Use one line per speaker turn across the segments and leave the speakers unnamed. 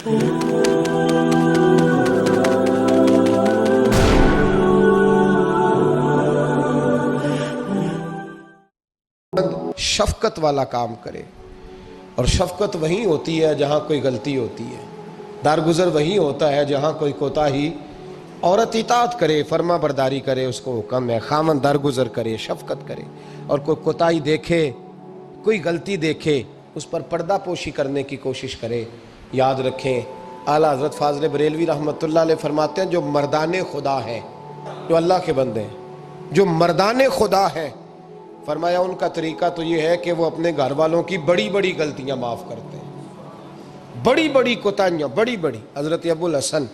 شفقت والا کام کرے، اور شفقت وہیں ہوتی ہے جہاں کوئی غلطی ہوتی ہے، درگزر وہیں ہوتا ہے جہاں کوئی کوتاہی۔ عورت اطاعت کرے، فرما برداری کرے، اس کو حکم ہے، خامن درگزر کرے، شفقت کرے، اور کوئی کوتاہی دیکھے، کوئی غلطی دیکھے، اس پر پردہ پوشی کرنے کی کوشش کرے۔ یاد رکھیں اعلیٰ حضرت فاضل بریلوی رحمۃ اللہ علیہ فرماتے ہیں جو مردان خدا ہیں، جو اللہ کے بندے ہیں، جو مردان خدا ہیں، فرمایا ان کا طریقہ تو یہ ہے کہ وہ اپنے گھر والوں کی بڑی بڑی غلطیاں معاف کرتے ہیں، بڑی بڑی کوتاہیاں، بڑی بڑی۔ حضرت ابو الحسن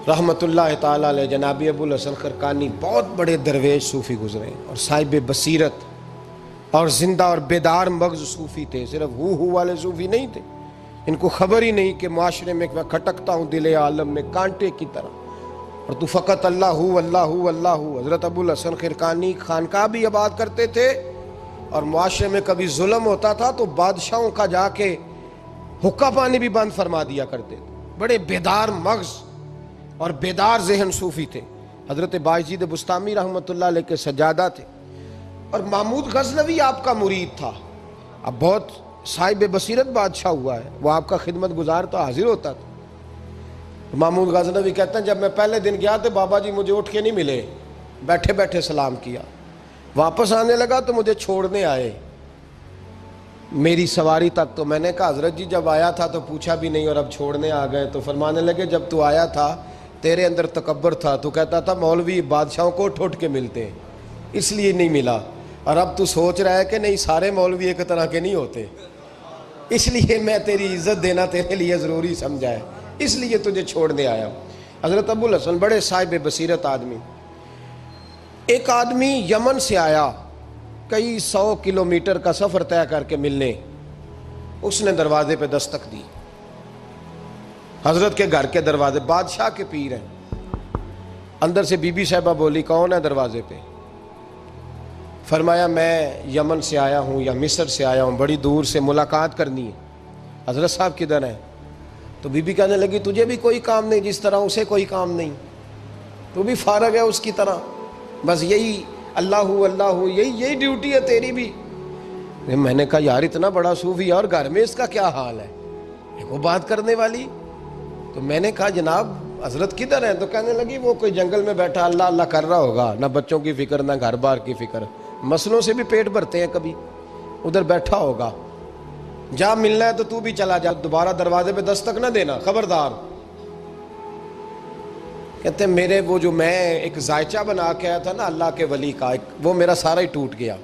رحمۃ اللہ تعالیٰ علیہ، جناب ابو الحسن خرقانی بہت بڑے درویش صوفی گزرے اور صاحب بصیرت اور زندہ اور بیدار مغز صوفی تھے، صرف ہو والے صوفی نہیں تھے۔ ان کو خبر ہی نہیں کہ معاشرے میں میں کھٹکتا ہوں دل عالم میں کانٹے کی طرح، اور تو فقط اللہ اللہ اللہ۔ حضرت ابو الحسن خرقانی خانقاہ بھی آباد کرتے تھے، اور معاشرے میں کبھی ظلم ہوتا تھا تو بادشاہوں کا جا کے حقہ پانی بھی بند فرما دیا کرتے تھے۔ بڑے بیدار مغز اور بیدار ذہن صوفی تھے۔ حضرت باعزید بستامی رحمۃ اللہ علیہ کے سجادہ تھے، اور محمود غزنوی آپ کا مرید تھا۔ اب بہت صاحب بصیرت بادشاہ ہوا ہے، وہ آپ کا خدمت گزار تو حاضر ہوتا تھا۔ محمود غزنوی کہتے ہیں جب میں پہلے دن گیا تو بابا جی مجھے اٹھ کے نہیں ملے، بیٹھے بیٹھے سلام کیا، واپس آنے لگا تو مجھے چھوڑنے آئے میری سواری تک۔ تو میں نے کہا حضرت جی جب آیا تھا تو پوچھا بھی نہیں اور اب چھوڑنے آ گئے؟ تو فرمانے لگے جب تو آیا تھا تیرے اندر تکبر تھا، تو کہتا تھا مولوی بادشاہوں کو اٹھ اٹھ کے ملتے ہیں اس لیے نہیں ملا، اور اب تو سوچ رہا ہے کہ نہیں سارے مولوی ایک طرح کے نہیں ہوتے، اس لیے میں تیری عزت دینا تیرے لیے ضروری سمجھا ہے، اس لیے تجھے چھوڑنے آیا ہوں۔ حضرت ابو الحسن بڑے صاحب بصیرت آدمی۔ ایک آدمی یمن سے آیا کئی 100 کلومیٹر کا سفر طے کر کے ملنے، اس نے دروازے پہ دستک دی، حضرت کے گھر کے دروازے، بادشاہ کے پیر ہیں۔ اندر سے بی بی صاحبہ بولی کون ہے دروازے پہ؟ فرمایا میں یمن سے آیا ہوں یا مصر سے آیا ہوں، بڑی دور سے ملاقات کرنی ہے۔ حضرت صاحب کدھر ہیں؟ تو بی بی کہنے لگی تجھے بھی کوئی کام نہیں جس طرح اسے کوئی کام نہیں، تو بھی فارغ ہے اس کی طرح، بس یہی اللہ اللہ یہی ڈیوٹی ہے تیری بھی۔ میں نے کہا یار اتنا بڑا صوفی اور گھر میں اس کا کیا حال ہے، وہ بات کرنے والی؟ تو میں نے کہا جناب حضرت کدھر ہیں؟ تو کہنے لگی وہ کوئی جنگل میں بیٹھا اللہ اللہ کر رہا ہوگا، نہ بچوں کی فکر نہ گھر بار کی فکر، مسئلوں سے بھی پیٹ بھرتے ہیں کبھی، ادھر بیٹھا ہوگا، جا ملنا ہے تو تو بھی چلا جا، دوبارہ دروازے پہ دستک نہ دینا خبردار۔ کہتے ہیں میرے وہ جو میں ایک ذائچہ بنا کے آیا تھا نا اللہ کے ولی کا، وہ میرا سارا ہی ٹوٹ گیا۔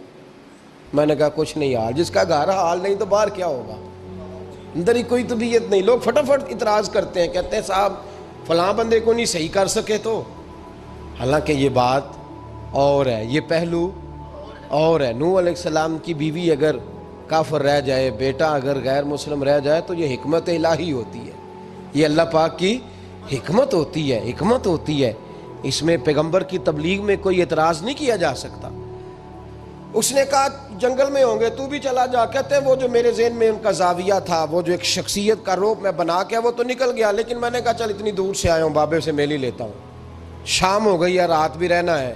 میں نے کہا کچھ نہیں حال، جس کا گھر حال نہیں تو باہر کیا ہوگا، اندر ہی کوئی طبیعت نہیں۔ لوگ فٹافٹ اعتراض کرتے ہیں، کہتے ہیں صاحب فلاں بندے کو نہیں صحیح کر سکے تو، حالانکہ یہ بات اور ہے، یہ پہلو اور ہے۔ نوح علیہ السلام کی بیوی اگر کافر رہ جائے، بیٹا اگر غیر مسلم رہ جائے تو یہ حکمت الہی ہوتی ہے، یہ اللہ پاک کی حکمت ہوتی ہے، حکمت ہوتی ہے۔ اس میں پیغمبر کی تبلیغ میں کوئی اعتراض نہیں کیا جا سکتا۔ اس نے کہا جنگل میں ہوں گے تو بھی چلا جا۔ کہتے ہیں وہ جو میرے ذہن میں ان کا زاویہ تھا، وہ جو ایک شخصیت کا روپ میں بنا کے وہ تو نکل گیا، لیکن میں نے کہا چل اتنی دور سے آیا ہوں بابے سے میل ہی لیتا ہوں، شام ہو گئی ہے رات بھی رہنا ہے۔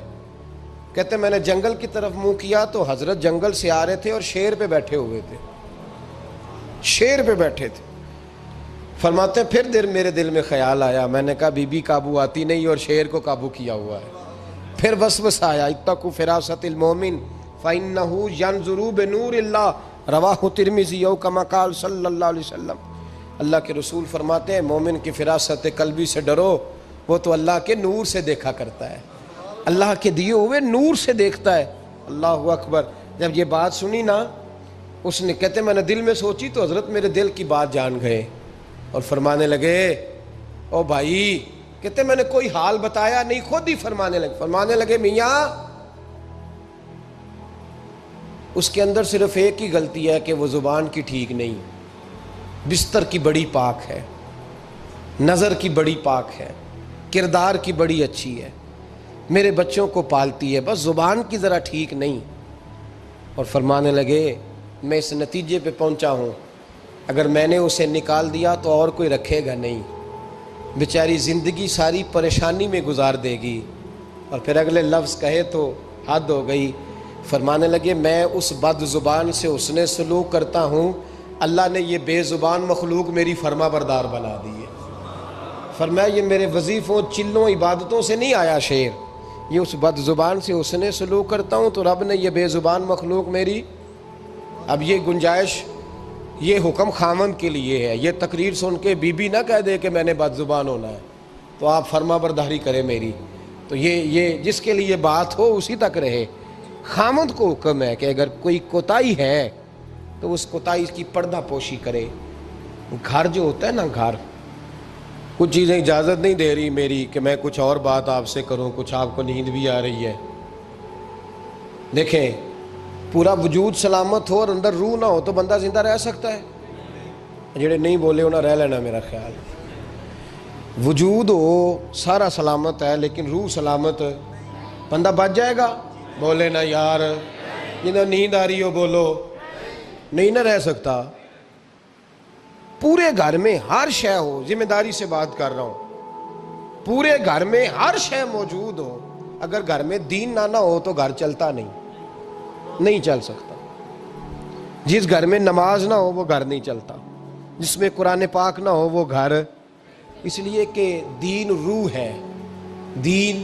کہتے ہیں میں نے جنگل کی طرف منہ کیا تو حضرت جنگل سے آ رہے تھے اور شیر پہ بیٹھے ہوئے تھے، شیر پہ بیٹھے تھے۔ فرماتے ہیں پھر میرے دل میں خیال آیا، میں نے کہا بی بی قابو آتی نہیں اور شیر کو قابو کیا ہوا ہے۔ پھر وسوسہ آیا اتقوا فراست المومن فإنہ ینظر بنور اللہ، رواہ ترمذی او کما قال صلی اللہ علیہ وسلم۔ اللہ کے رسول فرماتے ہیں مومن کی فراست قلبی سے ڈرو، وہ تو اللہ کے نور سے دیکھا کرتا ہے، اللہ کے دیے ہوئے نور سے دیکھتا ہے۔ اللہ اکبر۔ جب یہ بات سنی نا، اس نے کہتے میں نے دل میں سوچی تو حضرت میرے دل کی بات جان گئے اور فرمانے لگے او بھائی، کہتے میں نے کوئی حال بتایا نہیں، خود ہی فرمانے لگے میاں اس کے اندر صرف ایک ہی غلطی ہے کہ وہ زبان کی ٹھیک نہیں، بستر کی بڑی پاک ہے، نظر کی بڑی پاک ہے، کردار کی بڑی اچھی ہے، میرے بچوں کو پالتی ہے، بس زبان کی ذرا ٹھیک نہیں۔ اور فرمانے لگے میں اس نتیجے پہ پہنچا ہوں اگر میں نے اسے نکال دیا تو اور کوئی رکھے گا نہیں، بیچاری زندگی ساری پریشانی میں گزار دے گی۔ اور پھر اگلے لفظ کہے تو حد ہو گئی، فرمانے لگے میں اس بد زبان سے اس نے سلوک کرتا ہوں، اللہ نے یہ بے زبان مخلوق میری فرما بردار بنا دی ہے۔ فرمایا یہ میرے وظیفوں چلوں عبادتوں سے نہیں آیا شعر، یہ اس بد زبان سے اس نے سلوک کرتا ہوں تو رب نے یہ بے زبان مخلوق میری۔ اب یہ گنجائش، یہ حکم خامند کے لیے ہے، یہ تقریر سن کے بی بی نہ کہہ دے کہ میں نے بد زبان ہونا ہے تو آپ فرما برداری کرے میری، تو یہ جس کے لیے بات ہو اسی تک رہے۔ خامند کو حکم ہے کہ اگر کوئی کوتاہی ہے تو اس کوتاہی کی پردہ پوشی کرے۔ گھر جو ہوتا ہے نا، گھر کچھ چیزیں اجازت نہیں دے رہی میری کہ میں کچھ اور بات آپ سے کروں، کچھ آپ کو نیند بھی آ رہی ہے۔ دیکھیں پورا وجود سلامت ہو اور اندر روح نہ ہو تو بندہ زندہ رہ سکتا ہے؟ جڑے نہیں بولے انہیں رہ لینا میرا خیال۔ وجود ہو سارا سلامت ہے لیکن روح سلامت، بندہ بچ جائے گا؟ بولے نا یار، جنہیں نیند آ رہی ہو بولو، نہیں نہ رہ سکتا۔ پورے گھر میں ہر شے ہو، ذمہ داری سے بات کر رہا ہوں، پورے گھر میں ہر شے موجود ہو، اگر گھر میں دین نہ ہو تو گھر چلتا نہیں چل سکتا۔ جس گھر میں نماز نہ ہو وہ گھر نہیں چلتا، جس میں قرآن پاک نہ ہو وہ گھر، اس لیے کہ دین روح ہے۔ دین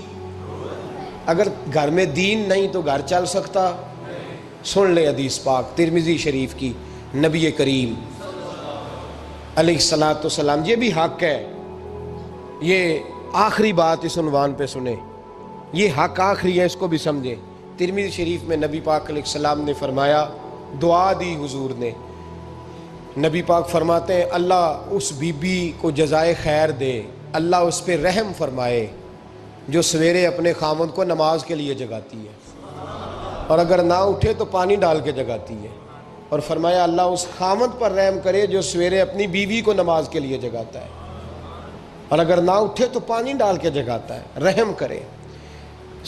اگر گھر میں دین نہیں تو گھر چل سکتا؟ سن لے حدیث پاک ترمذی شریف کی، نبی کریم علیہ الصلاۃ والسلام، یہ بھی حق ہے، یہ آخری بات اس عنوان پہ سنیں، یہ حق آخری ہے، اس کو بھی سمجھیں۔ ترمذی شریف میں نبی پاک علیہ السلام نے فرمایا، دعا دی حضور نے، نبی پاک فرماتے ہیں اللہ اس بی بی کو جزائے خیر دے، اللہ اس پہ رحم فرمائے جو سویرے اپنے خامند کو نماز کے لیے جگاتی ہے اور اگر نہ اٹھے تو پانی ڈال کے جگاتی ہے، اور فرمایا اللہ اس خامند پر رحم کرے جو سویرے اپنی بیوی کو نماز کے لیے جگاتا ہے اور اگر نہ اٹھے تو پانی ڈال کے جگاتا ہے، رحم کرے۔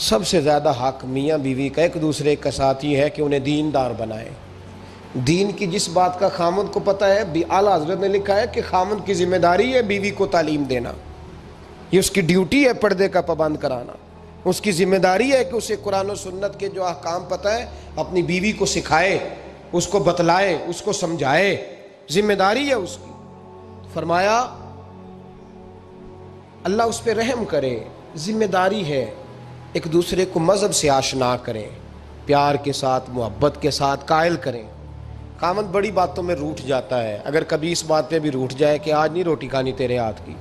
سب سے زیادہ حق میاں بیوی کا ایک دوسرے کا ساتھ ہی ہے کہ انہیں دیندار بنائے۔ دین کی جس بات کا خامند کو پتہ ہے، اعلیٰ حضرت نے لکھا ہے کہ خامند کی ذمہ داری ہے بیوی کو تعلیم دینا، یہ اس کی ڈیوٹی ہے پردے کا پابند کرانا، اس کی ذمہ داری ہے کہ اسے قرآن و سنت کے جو احکام پتہ ہے اپنی بیوی کو سکھائے، اس کو بتلائے، اس کو سمجھائے، ذمہ داری ہے اس کی۔ فرمایا اللہ اس پہ رحم کرے، ذمہ داری ہے، ایک دوسرے کو مذہب سے آشنا کریں، پیار کے ساتھ محبت کے ساتھ قائل کریں۔ خامند بڑی باتوں میں روٹھ جاتا ہے، اگر کبھی اس بات پہ بھی روٹھ جائے کہ آج نہیں روٹی کھانی تیرے ہاتھ کی،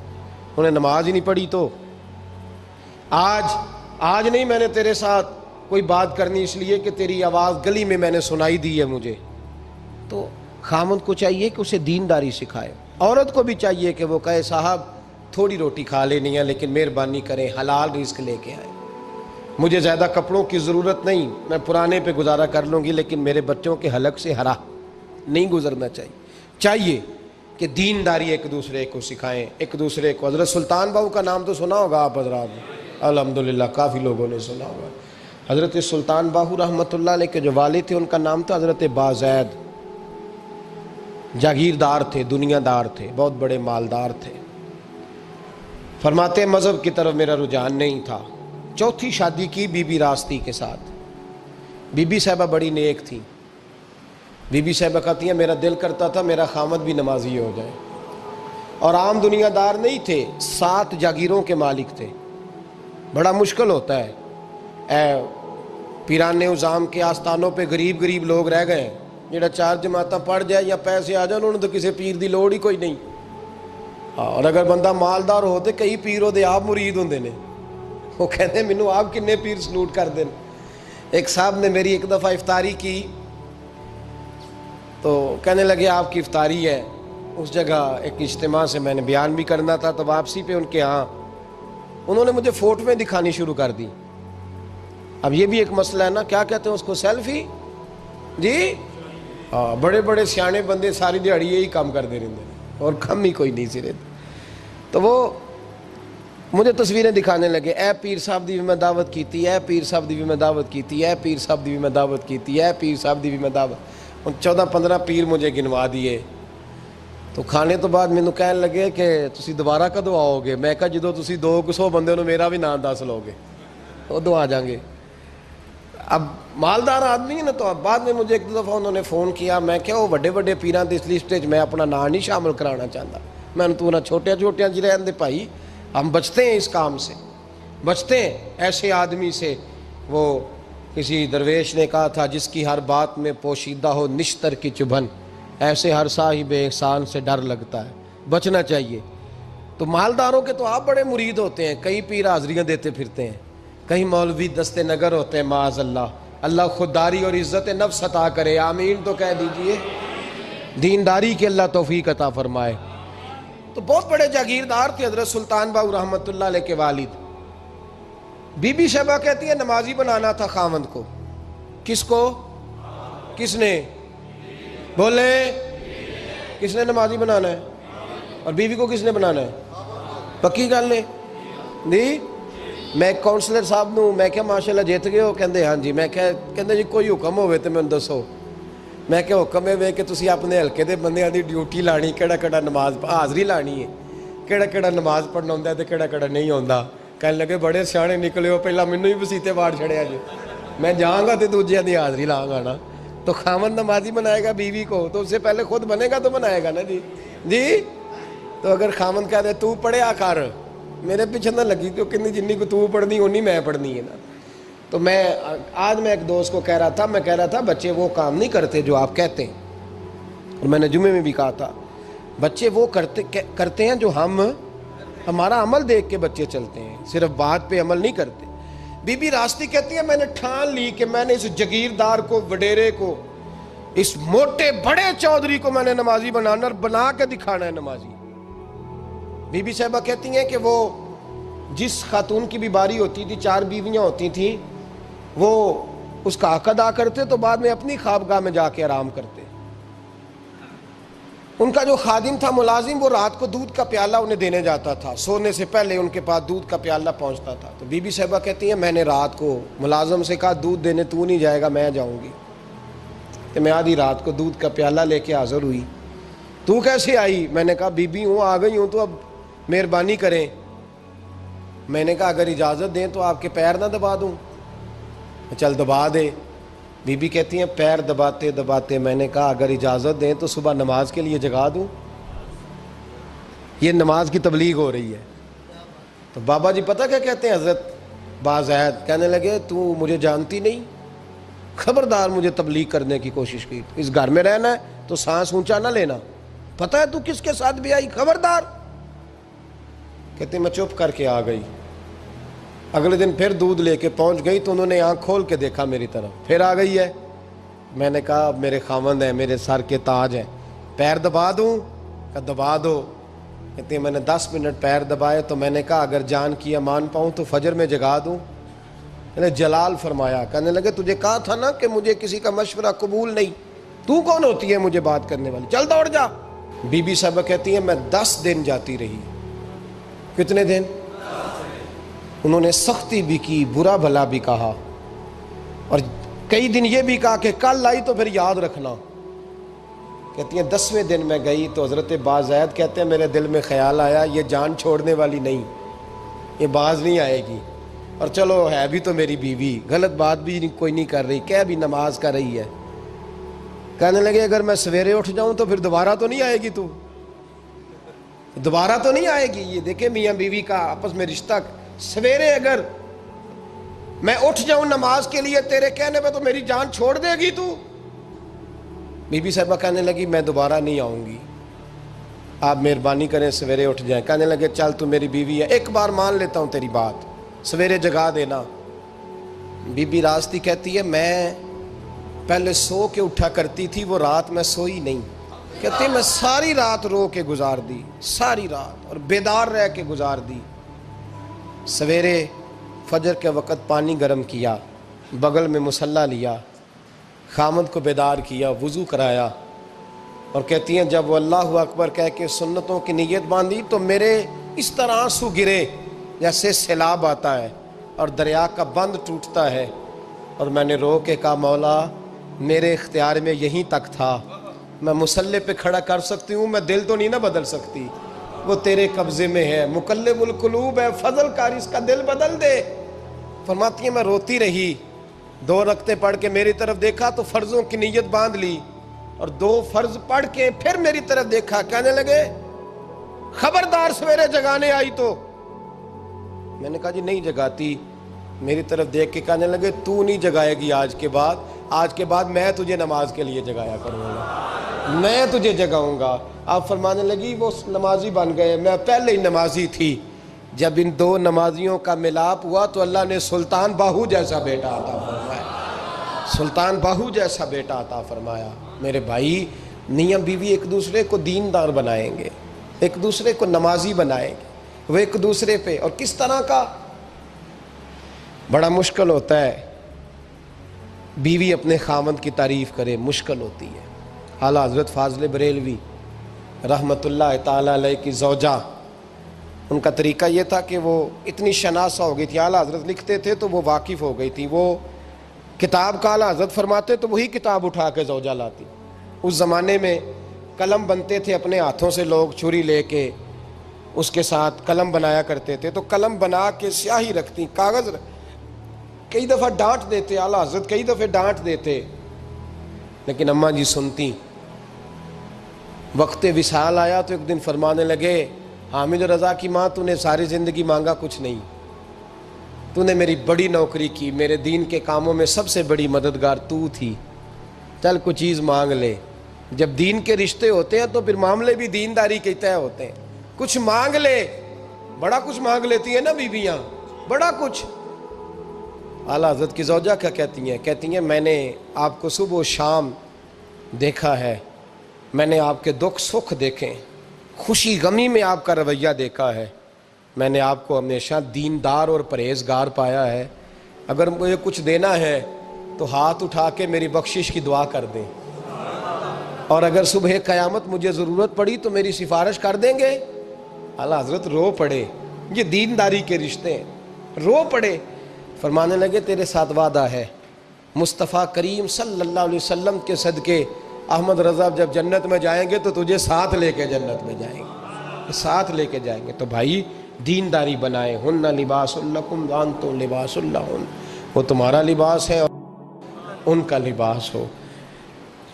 انہیں نماز ہی نہیں پڑھی تو آج نہیں میں نے تیرے ساتھ کوئی بات کرنی اس لیے کہ تیری آواز گلی میں نے سنائی دی ہے مجھے، تو خامند کو چاہیے کہ اسے دینداری سکھائے۔ عورت کو بھی چاہیے کہ وہ کہے صاحب تھوڑی روٹی کھا لینی ہے لیکن مہربانی کریں حلال رزق لے کے آئیں، مجھے زیادہ کپڑوں کی ضرورت نہیں، میں پرانے پہ گزارا کر لوں گی لیکن میرے بچوں کے حلق سے ہرا نہیں گزرنا چاہیے کہ دینداری ایک دوسرے کو سکھائیں، ایک دوسرے کو۔ حضرت سلطان باہو کا نام تو سنا ہوگا آپ حضرات نے، الحمدللہ کافی لوگوں نے سنا ہوگا۔ حضرت سلطان باہو رحمۃ اللہ علیہ کے جو والد تھے ان کا نام تھا حضرت بازید، جاگیردار تھے، دنیا دار تھے، بہت بڑے مالدار تھے۔ فرماتے مذہب کی طرف میرا رجحان نہیں تھا، چوتھی شادی کی بی بی راستی کے ساتھ۔ بی بی صاحبہ بڑی نیک تھی، بی بی صاحبہ کہتی ہیں میرا دل کرتا تھا میرا خامد بھی نمازی ہو جائے، اور عام دنیا دار نہیں تھے، 7 جاگیروں کے مالک تھے۔ بڑا مشکل ہوتا ہے، پیران نظام کے آستانوں پہ غریب لوگ رہ گئے ہیں، جڑا 4 جماعتاں پڑھ جائے یا پیسے آ جائیں انہوں نے تو کسی پیر دی لوڑ ہی کوئی نہیں، اور اگر بندہ مالدار ہو تو کئی پیر ہوتے آپ مرید ہوندے نے، وہ کہتے ہیں مینوں آپ کنے پیر سلوٹ کر دیں۔ ایک صاحب نے میری ایک دفعہ افطاری کی تو کہنے لگے آپ کی افطاری ہے، اس جگہ ایک اجتماع سے میں نے بیان بھی کرنا تھا، تو واپسی پہ ان کے ہاں انہوں نے مجھے فوٹویں دکھانی شروع کر دی۔ اب یہ بھی ایک مسئلہ ہے نا، کیا کہتے ہیں اس کو، سیلفی؟ جی ہاں، بڑے بڑے سیانے بندے ساری دیہڑی یہی کام کرتے رہتے ہیں اور کم ہی کوئی نہیں سرے، تو وہ مجھے تصویریں دکھانے لگے، اے پیر صاحب دی بھی میں دعوت کیتی، اے پیر صاحب دی بھی میں دعوت کیتی، اے پیر صاحب دی بھی میں دعوت کیتی، اے پیر صاحب دی بھی میں دعوت، 14-15 پیر مجھے گنوا دیے۔ تو کھانے تو بعد مینوں کہنے لگے کہ تسی دوبارہ کدو آؤ گے؟ میں کہا جدو تسی 200 بندے نو میرا بھی نام دس لو گے ادو آ جائیں گے۔ اب مالدار آدمی ہے نا، تو اب بعد میں مجھے ایک دو دفعہ انہوں نے فون کیا، میں کہا وہ بڑے بڑے پیراں دی اس لسٹ وچ میں اپنا نام نہیں شامل کرانا چاہتا، میں نے تو نہ چھوٹے چھوٹیاں جی رہن دے بھائی، ہم بچتے ہیں اس کام سے، بچتے ہیں ایسے آدمی سے۔ وہ کسی درویش نے کہا تھا جس کی ہر بات میں پوشیدہ ہو نشتر کی چبھن، ایسے ہر صاحب احسان سے ڈر لگتا ہے، بچنا چاہیے۔ تو مالداروں کے تو آپ بڑے مرید ہوتے ہیں، کئی پیر حاضریاں دیتے پھرتے ہیں، کئی مولوی دست نگر ہوتے ہیں، معاذ اللہ، اللہ خودداری اور عزت نفس عطا کرے، آمین تو کہہ دیجئے، دینداری کی اللہ توفیق عطا فرمائے۔ تو بہت بڑے جاگیردار تھے حضرت سلطان باؤ رحمۃ اللہ علیہ کے والد۔ بی بی شیبہ کہتی ہے نمازی بنانا تھا خاوند کو۔ کس کو؟ کس نے؟ بولے، کس نے نمازی بنانا ہے؟ اور بیوی کو کس نے بنانا ہے؟ پکی گل نے نہیں؟ میں کونسلر صاحب نوں میں کہا ماشاءاللہ جیت گئے ہو؟ کہندے ہاں جی۔ میں کہندے جی کوئی حکم ہوئے تو مینوں دسو۔ میں کہ حکم ہے کہ تسی اپنے حلقے دے بندیاں دی ڈیوٹی لانی، کیڑا کیڑا نماز حاضری لانی ہے، کیڑا کیڑا نماز پڑھنا ہوندا ہے تے کیڑا کیڑا نہیں ہوندا۔ کہنے لگے بڑے سیانے نکلے ہو، پہلا مینوں ہی وسیتے واڑ چھڑیا جی، میں جاؤں گا تے دوجیاں دی حاضری لاں گا نا۔ تو خاوند نمازی بنائے گا بیوی کو تو اس سے پہلے خود بنے گا تو بنائے گا نا جی۔ جی تو اگر خاوند کہہ دے تو پڑھیا کر، میرے پیچھے نہ لگی تو کنی جنی کو تو پڑھنی اونی میں پڑھنی ہے نا۔ تو آج میں ایک دوست کو کہہ رہا تھا بچے وہ کام نہیں کرتے جو آپ کہتے ہیں، اور میں نے جمعے میں بھی کہا تھا بچے وہ کرتے ہیں جو ہمارا عمل دیکھ کے بچے چلتے ہیں، صرف بات پہ عمل نہیں کرتے۔ بی بی راستی کہتی ہے میں نے ٹھان لی کہ میں نے اس جگیردار کو، وڈیرے کو، اس موٹے بڑے چودھری کو میں نے نمازی بنانا اور بنا کے دکھانا ہے نمازی۔ بی بی صاحبہ کہتی ہیں کہ وہ جس خاتون کی بھی باری ہوتی تھی، 4 بیویاں ہوتی تھیں، وہ اس کا حق ادا کرتے تو بعد میں اپنی خوابگاہ میں جا کے آرام کرتے۔ ان کا جو خادم تھا ملازم، وہ رات کو دودھ کا پیالہ انہیں دینے جاتا تھا، سونے سے پہلے ان کے پاس دودھ کا پیالہ پہنچتا تھا۔ تو بی بی صاحبہ کہتی ہیں میں نے رات کو ملازم سے کہا دودھ دینے تو نہیں جائے گا، میں جاؤں گی۔ کہ میں آدھی رات کو دودھ کا پیالہ لے کے حاضر ہوئی۔ تو کیسے آئی؟ میں نے کہا بی بی ہوں، آ گئی ہوں، تو اب مہربانی کریں۔ میں نے کہا اگر اجازت دیں تو آپ کے پیر نہ دبا دوں؟ چل دبا دے۔ بی بی کہتی ہیں پیر دباتے دباتے میں نے کہا اگر اجازت دیں تو صبح نماز کے لیے جگا دوں؟ یہ نماز کی تبلیغ ہو رہی ہے۔ تو بابا جی پتہ کیا کہتے ہیں حضرت بازید؟ کہنے لگے تو مجھے جانتی نہیں، خبردار مجھے تبلیغ کرنے کی کوشش کی، اس گھر میں رہنا ہے تو سانس اونچا نہ لینا، پتہ ہے تو کس کے ساتھ بھی آئی، خبردار۔ کہتے میں چپ کر کے آ گئی۔ اگلے دن پھر دودھ لے کے پہنچ گئی تو انہوں نے آنکھ کھول کے دیکھا میری طرف، پھر آ گئی ہے۔ میں نے کہا اب میرے خاوند ہیں، میرے سر کے تاج ہیں، پیر دبا دوں؟ کہ دبا دو۔ کہتے ہیں میں نے 10 منٹ پیر دبائے تو میں نے کہا اگر جان کی امان پاؤں تو فجر میں جگا دوں؟ میں نے جلال فرمایا۔ کہنے لگے تجھے کہا تھا نا کہ مجھے کسی کا مشورہ قبول نہیں، تو کون ہوتی ہے مجھے بات کرنے والی، چل دوڑ جا۔ بی بی صاحبہ کہتی ہیں میں 10 دن جاتی رہی۔ کتنے دن؟ انہوں نے سختی بھی کی، برا بھلا بھی کہا، اور کئی دن یہ بھی کہا کہ کل آئی تو پھر یاد رکھنا۔ کہتی ہیں 10ویں دن میں گئی تو حضرت بازید کہتے ہیں میرے دل میں خیال آیا یہ جان چھوڑنے والی نہیں، یہ باز نہیں آئے گی، اور چلو ہے بھی تو میری بیوی، غلط بات بھی کوئی نہیں کر رہی، کہہ بھی نماز کر رہی ہے۔ کہنے لگے اگر میں سویرے اٹھ جاؤں تو پھر دوبارہ تو نہیں آئے گی، تو دوبارہ تو نہیں آئے گی۔ یہ دیکھیں میاں بیوی کا آپس میں رشتہ، سویرے اگر میں اٹھ جاؤں نماز کے لیے تیرے کہنے پہ تو میری جان چھوڑ دے گی تو؟ بی بی صاحبہ کہنے لگی میں دوبارہ نہیں آؤں گی، آپ مہربانی کریں سویرے اٹھ جائیں۔ کہنے لگے چل تو میری بیوی ہے، ایک بار مان لیتا ہوں تیری بات، سویرے جگا دینا۔ بی بی راستی کہتی ہے میں پہلے سو کے اٹھا کرتی تھی، وہ رات میں سوئی نہیں، کہتی میں ساری رات رو کے گزار دی، ساری رات، اور بیدار رہ کے گزار دی۔ سویرے فجر کے وقت پانی گرم کیا، بغل میں مصلی لیا، خامد کو بیدار کیا، وضو کرایا، اور کہتی ہیں جب وہ اللہ اکبر کہہ کے سنتوں کی نیت باندھی تو میرے اس طرح آنسو گرے جیسے سیلاب آتا ہے اور دریا کا بند ٹوٹتا ہے، اور میں نے رو کے کہا مولا میرے اختیار میں یہیں تک تھا، میں مسلح پہ کھڑا کر سکتی ہوں، میں دل تو نہیں نہ بدل سکتی، وہ تیرے قبضے میں ہے، مقلب القلوب ہے، فضل کاری، اس کا دل بدل دے۔ فرماتی ہیں میں روتی رہی، 2 رکعتیں پڑھ کے میری طرف دیکھا تو فرضوں کی نیت باندھ لی، اور 2 فرض پڑھ کے پھر میری طرف دیکھا، کہنے لگے خبردار سویرے جگانے آئی تو۔ میں نے کہا جی نہیں جگاتی۔ میری طرف دیکھ کے کہنے لگے تو نہیں جگائے گی آج کے بعد میں تجھے نماز کے لیے جگایا کروں گا، میں تجھے جگاؤں گا۔ آپ فرمانے لگی وہ نمازی بن گئے، میں پہلے ہی نمازی تھی۔ جب ان 2 نمازیوں کا ملاپ ہوا تو اللہ نے سلطان باہو جیسا بیٹا عطا فرمایا، سلطان باہو جیسا بیٹا عطا فرمایا۔ میرے بھائی، میاں بیوی ایک دوسرے کو دیندار بنائیں گے، ایک دوسرے کو نمازی بنائیں گے، وہ ایک دوسرے پہ، اور کس طرح کا؟ بڑا مشکل ہوتا ہے بیوی اپنے خاوند کی تعریف کرے، مشکل ہوتی ہے۔ اعلیٰ حضرت فاضل بریلوی رحمۃ اللہ تعالی علیہ کی زوجہ، ان کا طریقہ یہ تھا کہ وہ اتنی شناسہ ہو گئی تھی، اعلیٰ حضرت لکھتے تھے تو وہ واقف ہو گئی تھی، وہ کتاب کا اعلیٰ حضرت فرماتے تو وہی کتاب اٹھا کے زوجہ لاتی۔ اس زمانے میں قلم بنتے تھے اپنے ہاتھوں سے، لوگ چھری لے کے اس کے ساتھ قلم بنایا کرتے تھے، تو قلم بنا کے سیاہی رکھتی، کاغذ کئی دفعہ ڈانٹ دیتے، اعلیٰ حضرت کئی دفعہ ڈانٹ دیتے، لیکن اماں جی سنتی۔ وقت وصال آیا تو ایک دن فرمانے لگے حامد رضا کی ماں، تو نے ساری زندگی مانگا کچھ نہیں، تو نے میری بڑی نوکری کی، میرے دین کے کاموں میں سب سے بڑی مددگار تو تھی، چل کچھ چیز مانگ لے۔ جب دین کے رشتے ہوتے ہیں تو پھر معاملے بھی دینداری کے طے ہوتے ہیں، کچھ مانگ لے۔ بڑا کچھ مانگ لیتی ہیں نا بیویاں، بڑا کچھ۔ اعلیٰ حضرت کی زوجہ کیا کہتی ہیں میں نے آپ کو صبح و شام دیکھا ہے، میں نے آپ کے دکھ سکھ دیکھے، خوشی غمی میں آپ کا رویہ دیکھا ہے، میں نے آپ کو ہمیشہ دیندار اور پرہیزگار پایا ہے، اگر مجھے کچھ دینا ہے تو ہاتھ اٹھا کے میری بخشش کی دعا کر دیں، اور اگر صبح قیامت مجھے ضرورت پڑی تو میری سفارش کر دیں گے۔ اعلیٰ حضرت رو پڑے، یہ دینداری کے رشتے ہیں، رو پڑے۔ فرمانے لگے تیرے ساتھ وعدہ ہے، مصطفیٰ کریم صلی اللہ علیہ وسلم کے صدقے احمد رضا جب جنت میں جائیں گے تو تجھے ساتھ لے کے جنت میں جائیں گے، ساتھ لے کے جائیں گے۔ تو بھائی دینداری بنائیں، ہن لباس لکم وانتم لباس لہن، وہ تمہارا لباس ہے اور ان کا لباس ہو۔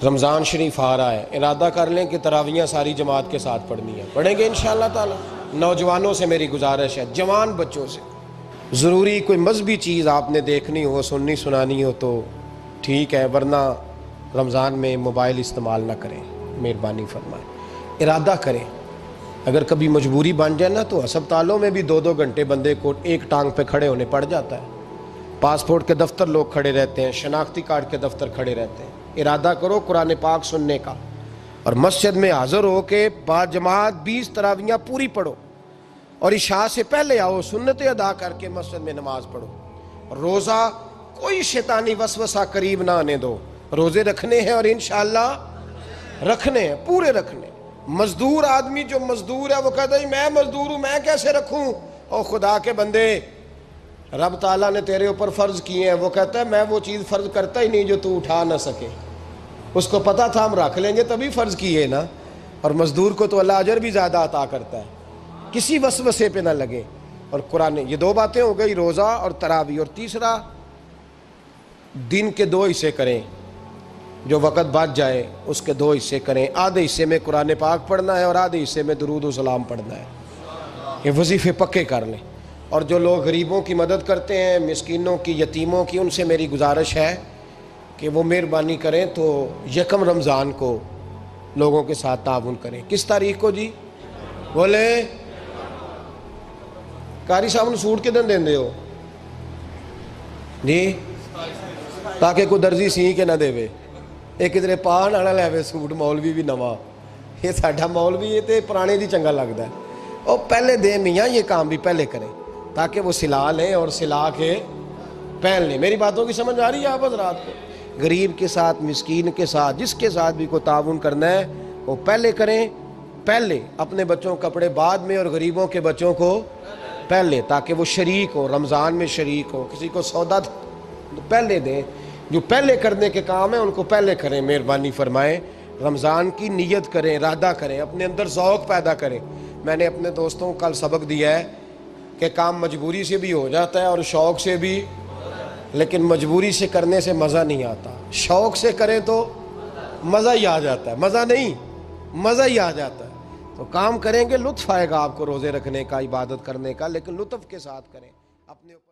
رمضان شریف آ رہا ہے، ارادہ کر لیں کہ تراویحیں ساری جماعت کے ساتھ پڑھنی ہے، پڑھیں گے انشاءاللہ تعالی۔ نوجوانوں سے میری گزارش ہے، جوان بچوں سے، ضروری کوئی مذہبی چیز آپ نے دیکھنی ہو، سننی سنانی ہو تو ٹھیک ہے، ورنہ رمضان میں موبائل استعمال نہ کریں، مہربانی فرمائیں، ارادہ کریں۔ اگر کبھی مجبوری بن جائے نا تو ہسپتالوں میں بھی 2-2 گھنٹے بندے کو ایک ٹانگ پہ کھڑے ہونے پڑ جاتا ہے، پاسپورٹ کے دفتر لوگ کھڑے رہتے ہیں، شناختی کارڈ کے دفتر کھڑے رہتے ہیں۔ ارادہ کرو قرآن پاک سننے کا، اور مسجد میں حاضر ہو کے با جماعت 20 تراویحیں پوری پڑھو، اور عشاء سے پہلے آؤ، سنتیں ادا کر کے مسجد میں نماز پڑھو۔ روزہ کوئی شیطانی وسوسہ قریب نہ آنے دو، روزے رکھنے ہیں اور انشاءاللہ رکھنے ہیں، پورے رکھنے۔ مزدور آدمی جو مزدور ہے وہ کہتا ہے میں مزدور ہوں، میں کیسے رکھوں؟ اور خدا کے بندے، رب تعالیٰ نے تیرے اوپر فرض کیے ہیں، وہ کہتا ہے میں وہ چیز فرض کرتا ہی نہیں جو تو اٹھا نہ سکے، اس کو پتا تھا ہم رکھ لیں گے تبھی فرض کیے نا، اور مزدور کو تو اللہ اجر بھی زیادہ عطا کرتا ہے، کسی وسوسے پہ نہ لگے۔ اور قرآن، یہ 2 باتیں ہو گئی، روزہ اور تراویح، اور تیسرا دن کے 2 حصے کریں، جو وقت بچ جائے اس کے 2 حصے کریں، آدھے حصے میں قرآن پاک پڑھنا ہے اور آدھے حصے میں درود و سلام پڑھنا ہے، یہ وظیفے پکے کر لیں۔ اور جو لوگ غریبوں کی مدد کرتے ہیں، مسکینوں کی، یتیموں کی، ان سے میری گزارش ہے کہ وہ مہربانی کریں تو 1 رمضان کو لوگوں کے ساتھ تعاون کریں۔ کس تاریخ کو جی؟ بولے قاری صاحب نے سوٹ کدن دین دے ہو جی، تاکہ کوئی درزی سی کے نہ دے وے، ایک ادھر پاہن آنا لے وے سوٹ، مولوی بھی نواں، یہ ساڈا مولوی یہ تے پرانے دی چنگا لگتا ہے، اور پہلے دے میاں یہ کام بھی پہلے کریں تاکہ وہ سلا لیں اور سلا کے پہن لیں۔ میری باتوں کی سمجھ آ رہی ہے آپ حضرات کو؟ غریب کے ساتھ، مسکین کے ساتھ، جس کے ساتھ بھی کوئی تعاون کرنا ہے وہ پہلے کریں، پہلے اپنے بچوں کو کپڑے بعد میں اور غریبوں کے بچوں کو پہلے، تاکہ وہ شریک ہو، رمضان میں شریک ہو، کسی کو سودا پہلے دیں، جو پہلے کرنے کے کام ہیں ان کو پہلے کریں، مہربانی فرمائیں۔ رمضان کی نیت کریں، ارادہ کریں، اپنے اندر ذوق پیدا کریں۔ میں نے اپنے دوستوں کو کل سبق دیا ہے کہ کام مجبوری سے بھی ہو جاتا ہے اور شوق سے بھی، لیکن مجبوری سے کرنے سے مزہ نہیں آتا، شوق سے کریں تو مزہ ہی آ جاتا ہے، مزہ نہیں مزہ ہی آ جاتا ہے۔ تو کام کریں گے، لطف آئے گا آپ کو روزے رکھنے کا، عبادت کرنے کا، لیکن لطف کے ساتھ کریں اپنے اوپر۔